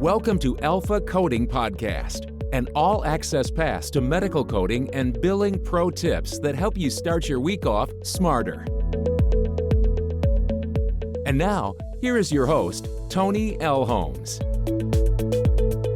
Welcome to Alpha Coding Podcast, an all-access pass to medical coding and billing pro tips that help you start your week off smarter. And now, here is your host, Toni Elhoms.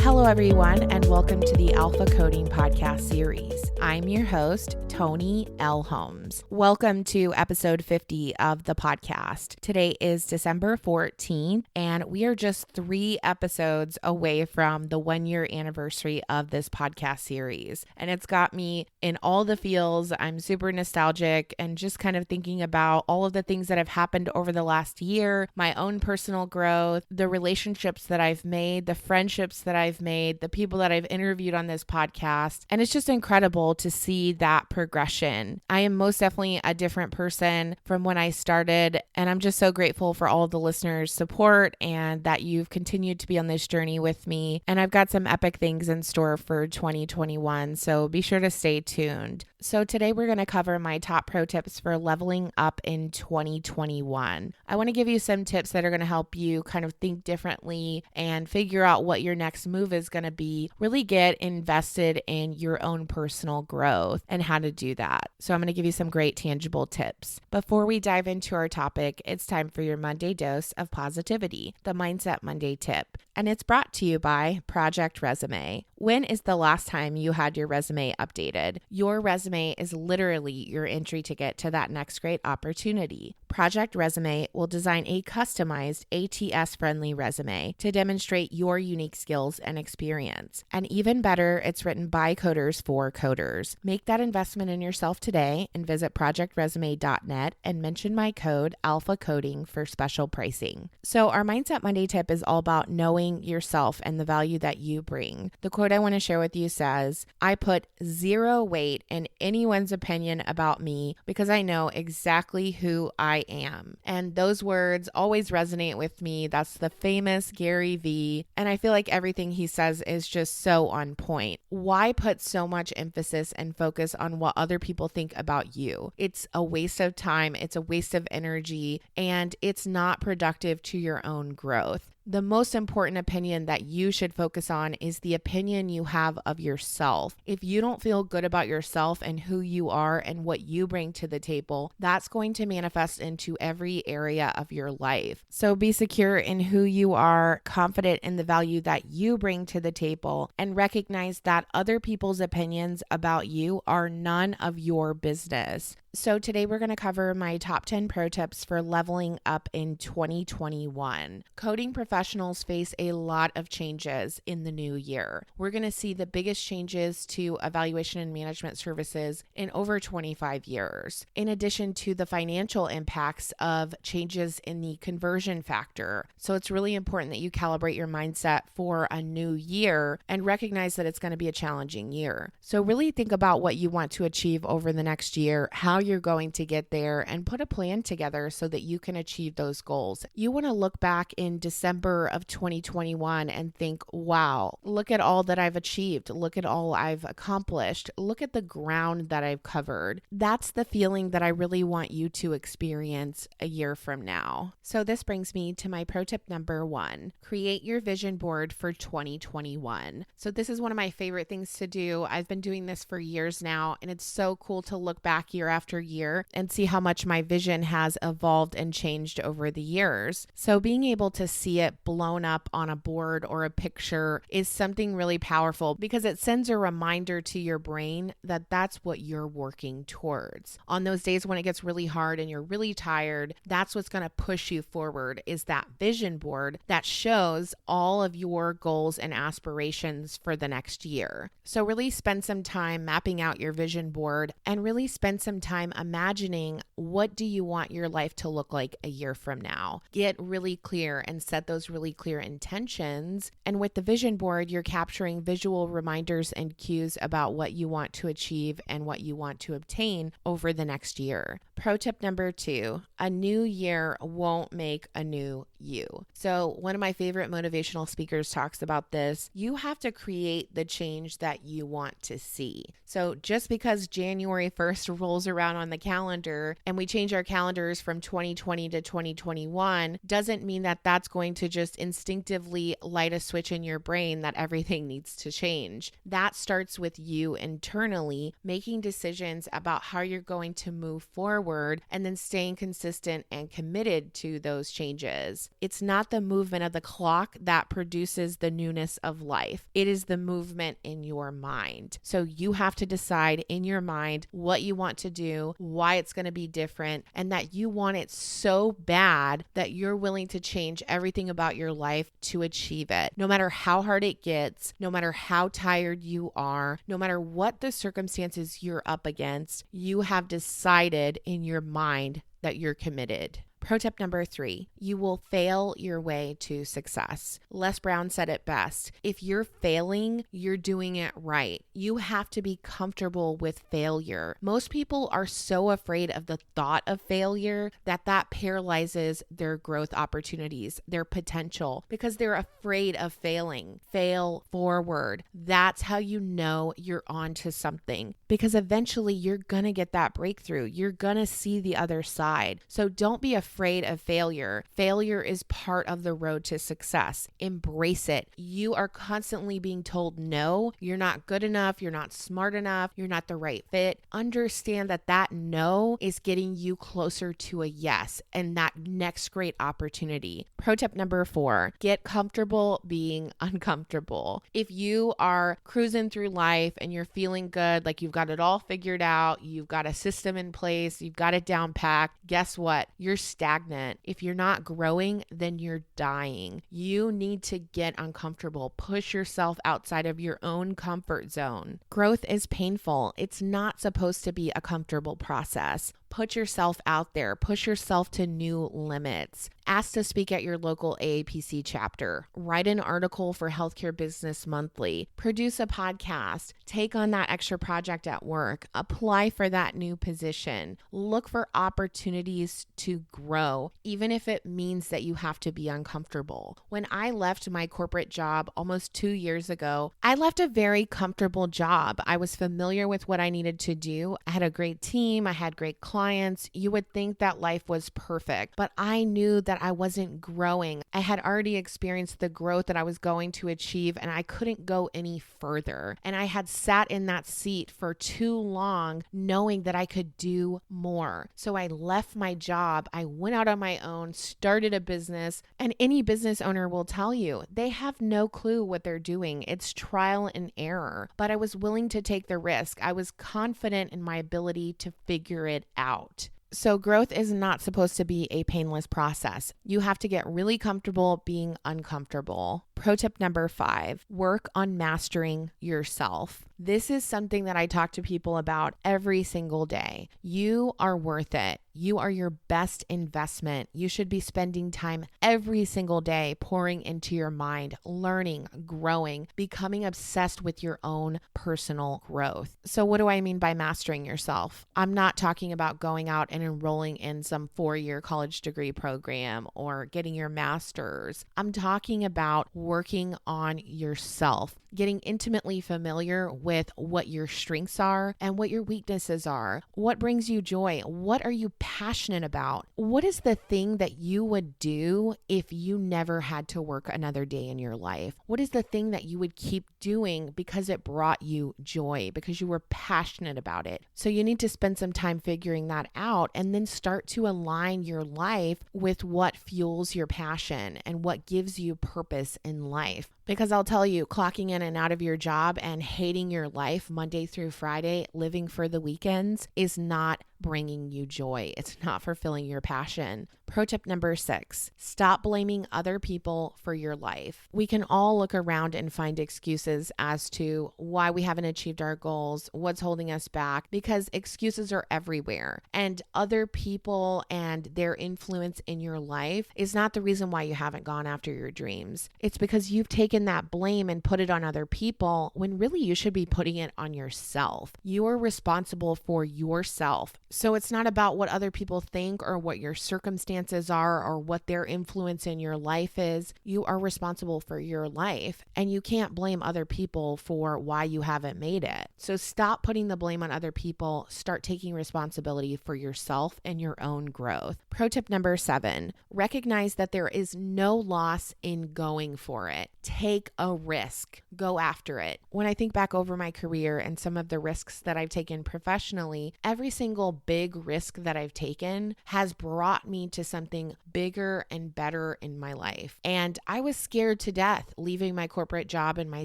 Hello, everyone, and welcome to the Alpha Coding Podcast series. I'm your host, Toni Elhoms. Welcome to episode 50 of the podcast. Today is December 14th, and we are just 3 episodes away from the 1-year anniversary of this podcast series. And it's got me in all the feels. I'm super nostalgic and just kind of thinking about all of the things that have happened over the last year, my own personal growth, the relationships that I've made, the friendships that I've made, the people that I've interviewed on this podcast. And it's just incredible to see that progression. I am most definitely a different person from when I started, and I'm just so grateful for all of the listeners' support and that you've continued to be on this journey with me. And I've got some epic things in store for 2021, so be sure to stay tuned. So today we're going to cover my top pro tips for leveling up in 2021. I want to give you some tips that are going to help you kind of think differently and figure out what your next move is going to be. Really get invested in your own personal growth and how to do that. So I'm going to give you some great tangible tips. Before we dive into our topic, it's time for your Monday dose of positivity, the Mindset Monday tip. And it's brought to you by Project Resume. When is the last time you had your resume updated? Your resume is literally your entry ticket to that next great opportunity. Project Resume will design a customized ATS-friendly resume to demonstrate your unique skills and experience. And even better, it's written by coders for coders. Make that investment in yourself today and visit projectresume.net and mention my code ALPHACODING for special pricing. So our Mindset Monday tip is all about knowing yourself and the value that you bring. The quote I want to share with you says, "I put zero weight in anyone's opinion about me because I know exactly who I am." And those words always resonate with me. That's the famous Gary Vee. And I feel like everything he says is just so on point. Why put so much emphasis and focus on what other people think about you? It's a waste of time. It's a waste of energy, and it's not productive to your own growth. The most important opinion that you should focus on is the opinion you have of yourself. If you don't feel good about yourself and who you are and what you bring to the table, that's going to manifest into every area of your life. So be secure in who you are, confident in the value that you bring to the table, and recognize that other people's opinions about you are none of your business. So today we're going to cover my top 10 pro tips for leveling up in 2021. Coding professionals face a lot of changes in the new year. We're going to see the biggest changes to evaluation and management services in over 25 years, in addition to the financial impacts of changes in the conversion factor. So it's really important that you calibrate your mindset for a new year and recognize that it's going to be a challenging year. So really think about what you want to achieve over the next year, how you're going to get there, and put a plan together so that you can achieve those goals. You want to look back in December of 2021 and think, wow, look at all that I've achieved. Look at all I've accomplished. Look at the ground that I've covered. That's the feeling that I really want you to experience a year from now. So this brings me to my pro tip number 1. Create your vision board for 2021. So this is one of my favorite things to do. I've been doing this for years now, and it's so cool to look back year after year and see how much my vision has evolved and changed over the years. So being able to see it blown up on a board or a picture is something really powerful because it sends a reminder to your brain that that's what you're working towards. On those days when it gets really hard and you're really tired, that's what's going to push you forward, is that vision board that shows all of your goals and aspirations for the next year. So really spend some time mapping out your vision board and really spend some time imagining, what do you want your life to look like a year from now? Get really clear and set those really clear intentions. And with the vision board, you're capturing visual reminders and cues about what you want to achieve and what you want to obtain over the next year. Pro tip number 2, a new year won't make a new you. So one of my favorite motivational speakers talks about this. You have to create the change that you want to see. So just because January 1st rolls around around on the calendar and we change our calendars from 2020 to 2021 doesn't mean that that's going to just instinctively light a switch in your brain that everything needs to change. That starts with you internally making decisions about how you're going to move forward and then staying consistent and committed to those changes. It's not the movement of the clock that produces the newness of life. It is the movement in your mind. So you have to decide in your mind what you want to do, why it's going to be different, and that you want it so bad that you're willing to change everything about your life to achieve it. No matter how hard it gets, no matter how tired you are, no matter what the circumstances you're up against, you have decided in your mind that you're committed. Pro tip number 3, you will fail your way to success. Les Brown said it best. If you're failing, you're doing it right. You have to be comfortable with failure. Most people are so afraid of the thought of failure that paralyzes their growth opportunities, their potential, because they're afraid of failing. Fail forward. That's how you know you're on to something, because eventually you're going to get that breakthrough. You're going to see the other side. So don't be afraid of failure. Failure is part of the road to success. Embrace it. You are constantly being told no, you're not good enough, you're not smart enough, you're not the right fit. Understand that no is getting you closer to a yes and that next great opportunity. Pro tip number 4, get comfortable being uncomfortable. If you are cruising through life and you're feeling good, like you've got it all figured out, you've got a system in place, you've got it down packed, guess what? You're stagnant. If you're not growing, then you're dying. You need to get uncomfortable. Push yourself outside of your own comfort zone. Growth is painful. It's not supposed to be a comfortable process. Put yourself out there. Push yourself to new limits. Ask to speak at your local AAPC chapter. Write an article for Healthcare Business Monthly. Produce a podcast. Take on that extra project at work. Apply for that new position. Look for opportunities to grow, even if it means that you have to be uncomfortable. When I left my corporate job almost 2 years ago, I left a very comfortable job. I was familiar with what I needed to do. I had a great team. I had great clients. You would think that life was perfect, but I knew that I wasn't growing. I had already experienced the growth that I was going to achieve, and I couldn't go any further. And I had sat in that seat for too long, knowing that I could do more. So I left my job. I went out on my own, started a business, and any business owner will tell you they have no clue what they're doing. It's trial and error, but I was willing to take the risk. I was confident in my ability to figure it out. So growth is not supposed to be a painless process. You have to get really comfortable being uncomfortable. Pro tip number 5, work on mastering yourself. This is something that I talk to people about every single day. You are worth it. You are your best investment. You should be spending time every single day pouring into your mind, learning, growing, becoming obsessed with your own personal growth. So what do I mean by mastering yourself? I'm not talking about going out and enrolling in some 4-year college degree program or getting your master's. I'm talking about working on yourself, getting intimately familiar with what your strengths are and what your weaknesses are. What brings you joy? What are you passionate about? What is the thing that you would do if you never had to work another day in your life? What is the thing that you would keep doing because it brought you joy, because you were passionate about it? So you need to spend some time figuring that out and then start to align your life with what fuels your passion and what gives you purpose in life. Because I'll tell you, clocking in and out of your job and hating your life Monday through Friday, living for the weekends, is not bringing you joy. It's not fulfilling your passion. Pro tip number 6, stop blaming other people for your life. We can all look around and find excuses as to why we haven't achieved our goals, what's holding us back, because excuses are everywhere. And other people and their influence in your life is not the reason why you haven't gone after your dreams. It's because you've taken taken that blame and put it on other people when really you should be putting it on yourself. You are responsible for yourself. So it's not about what other people think or what your circumstances are or what their influence in your life is. You are responsible for your life, and you can't blame other people for why you haven't made it. So stop putting the blame on other people. Start taking responsibility for yourself and your own growth. Pro tip number 7, recognize that there is no loss in going for it. Take a risk. Go after it. When I think back over my career and some of the risks that I've taken professionally, every single big risk that I've taken has brought me to something bigger and better in my life. And I was scared to death leaving my corporate job and my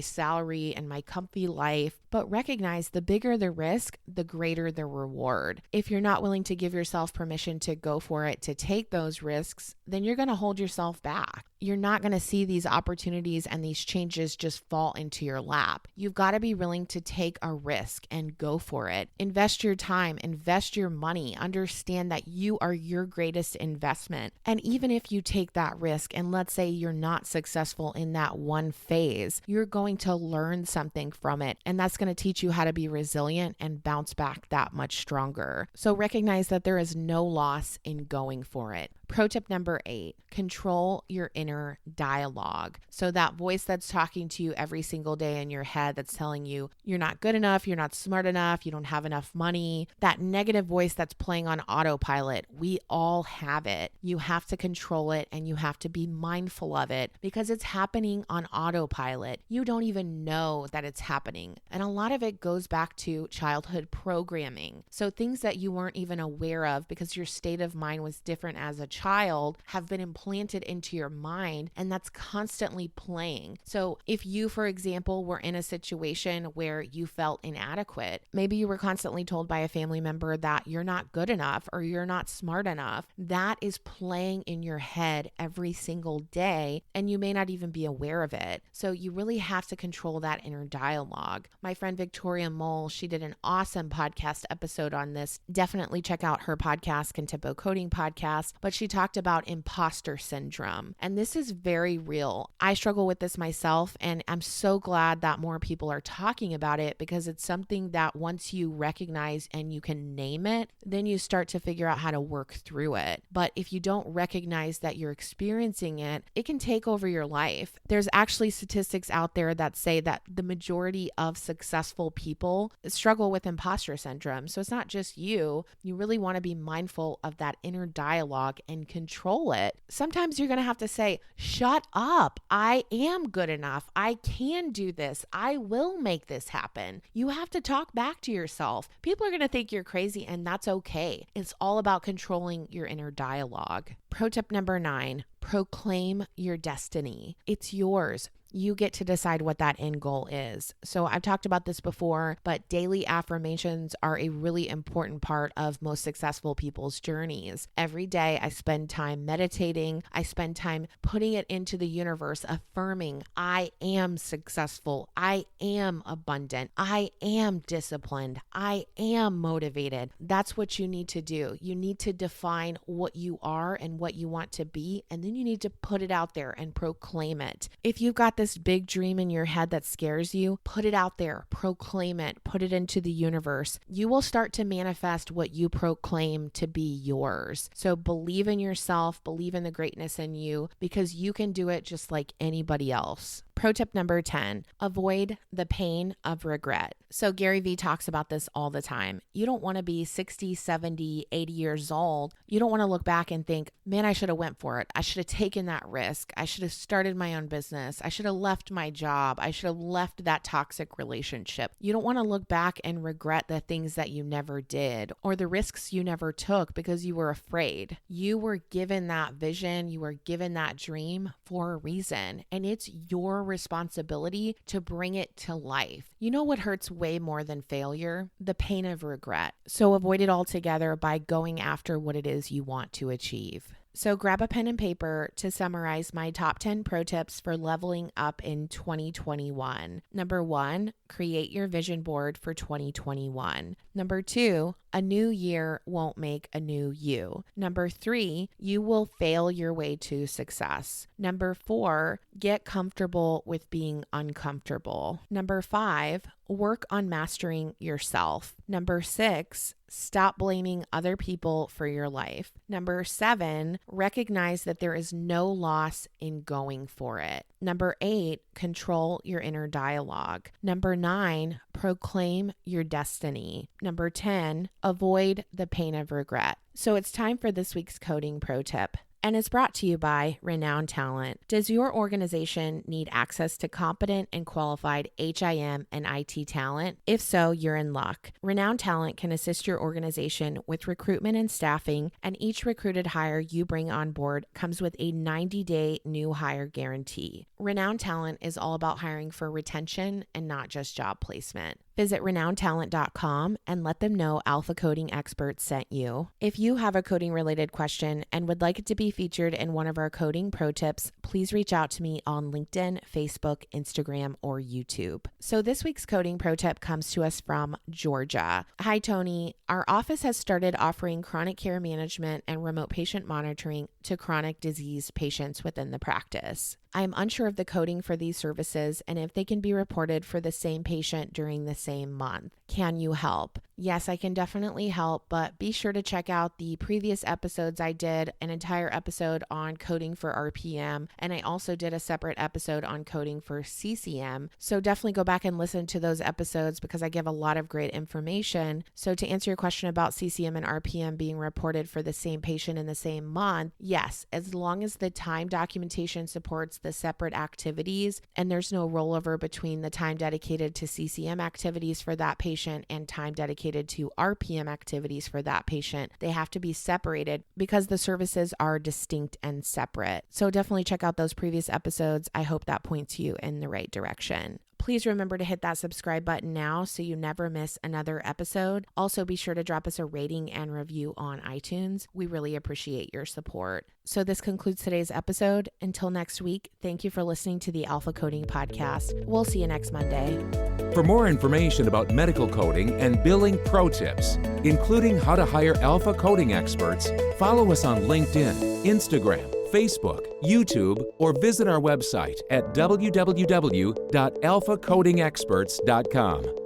salary and my comfy life, but recognize the bigger the risk, the greater the reward. If you're not willing to give yourself permission to go for it, to take those risks, then you're going to hold yourself back. You're not going to see these opportunities and these changes just fall into your lap. You've got to be willing to take a risk and go for it. Invest your time, invest your money, understand that you are your greatest investment. And even if you take that risk and let's say you're not successful in that one phase, you're going to learn something from it. And that's going to teach you how to be resilient and bounce back that much stronger. So recognize that there is no loss in going for it. Pro tip number 8, control your inner dialogue. So that voice that's talking to you every single day in your head that's telling you you're not good enough, you're not smart enough, you don't have enough money, that negative voice that's playing on autopilot, we all have it. You have to control it and you have to be mindful of it because it's happening on autopilot. You don't even know that it's happening. And a lot of it goes back to childhood programming. So things that you weren't even aware of because your state of mind was different as a child have been implanted into your mind, and that's constantly playing. So if you, for example, were in a situation where you felt inadequate, maybe you were constantly told by a family member that you're not good enough or you're not smart enough, that is playing in your head every single day, and you may not even be aware of it. So you really have to control that inner dialogue. My friend Victoria Mole, she did an awesome podcast episode on this. Definitely check out her podcast, Contempo Coding Podcast, but she talked about imposter syndrome. And this is very real. I struggle with this myself, and I'm so glad that more people are talking about it because it's something that once you recognize and you can name it, then you start to figure out how to work through it. But if you don't recognize that you're experiencing it, it can take over your life. There's actually statistics out there that say that the majority of successful people struggle with imposter syndrome. So it's not just you. You really want to be mindful of that inner dialogue and control it. Sometimes you're going to have to say, shut up. I am good enough. I can do this. I will make this happen. You have to talk back to yourself. People are going to think you're crazy, and that's okay. It's all about controlling your inner dialogue. Pro tip number 9, proclaim your destiny. It's yours. You get to decide what that end goal is. So I've talked about this before, but daily affirmations are a really important part of most successful people's journeys. Every day I spend time meditating. I spend time putting it into the universe, affirming I am successful. I am abundant. I am disciplined. I am motivated. That's what you need to do. You need to define what you are and what you want to be, and then you need to put it out there and proclaim it. If you've got this big dream in your head that scares you, put it out there, proclaim it, put it into the universe. You will start to manifest what you proclaim to be yours. So believe in yourself, believe in the greatness in you, because you can do it just like anybody else. Pro tip number 10, avoid the pain of regret. So Gary Vee talks about this all the time. You don't want to be 60, 70, 80 years old. You don't want to look back and think, man, I should have went for it. I should have taken that risk. I should have started my own business. I should have left my job. I should have left that toxic relationship. You don't want to look back and regret the things that you never did or the risks you never took because you were afraid. You were given that vision. You were given that dream for a reason, and it's your responsibility to bring it to life. You know what hurts way more than failure? The pain of regret. So avoid it altogether by going after what it is you want to achieve. So grab a pen and paper to summarize my top 10 pro tips for leveling up in 2021. Number 1, create your vision board for 2021. Number 2, a new year won't make a new you. Number 3, you will fail your way to success. Number 4, get comfortable with being uncomfortable. Number 5, work on mastering yourself. Number 6, stop blaming other people for your life. Number 7, recognize that there is no loss in going for it. Number 8, control your inner dialogue. Number 9, proclaim your destiny. Number 10, avoid the pain of regret. So it's time for this week's coding pro tip. And is brought to you by Renowned Talent. Does your organization need access to competent and qualified HIM and IT talent? If so, you're in luck. Renowned Talent can assist your organization with recruitment and staffing, and each recruited hire you bring on board comes with a 90-day new hire guarantee. Renowned Talent is all about hiring for retention and not just job placement. Visit renownedtalent.com and let them know Alpha Coding Experts sent you. If you have a coding-related question and would like it to be featured in one of our coding pro tips, please reach out to me on LinkedIn, Facebook, Instagram, or YouTube. So this week's coding pro tip comes to us from Georgia. Hi, Toni. Our office has started offering chronic care management and remote patient monitoring to chronic disease patients within the practice. I am unsure of the coding for these services and if they can be reported for the same patient during the same month. Can you help? Yes, I can definitely help, but be sure to check out the previous episodes. I did an entire episode on coding for RPM, and I also did a separate episode on coding for CCM. So definitely go back and listen to those episodes because I give a lot of great information. So to answer your question about CCM and RPM being reported for the same patient in the same month, yes, as long as the time documentation supports the separate activities and there's no rollover between the time dedicated to CCM activities for that patient and time dedicated to RPM activities for that patient. They have to be separated because the services are distinct and separate. So definitely check out those previous episodes. I hope that points you in the right direction. Please remember to hit that subscribe button now so you never miss another episode. Also, be sure to drop us a rating and review on iTunes. We really appreciate your support. So this concludes today's episode. Until next week, thank you for listening to the Alpha Coding Podcast. We'll see you next Monday. For more information about medical coding and billing pro tips, including how to hire Alpha Coding experts, follow us on LinkedIn, Instagram, Facebook, YouTube, or visit our website at www.alphacodingexperts.com.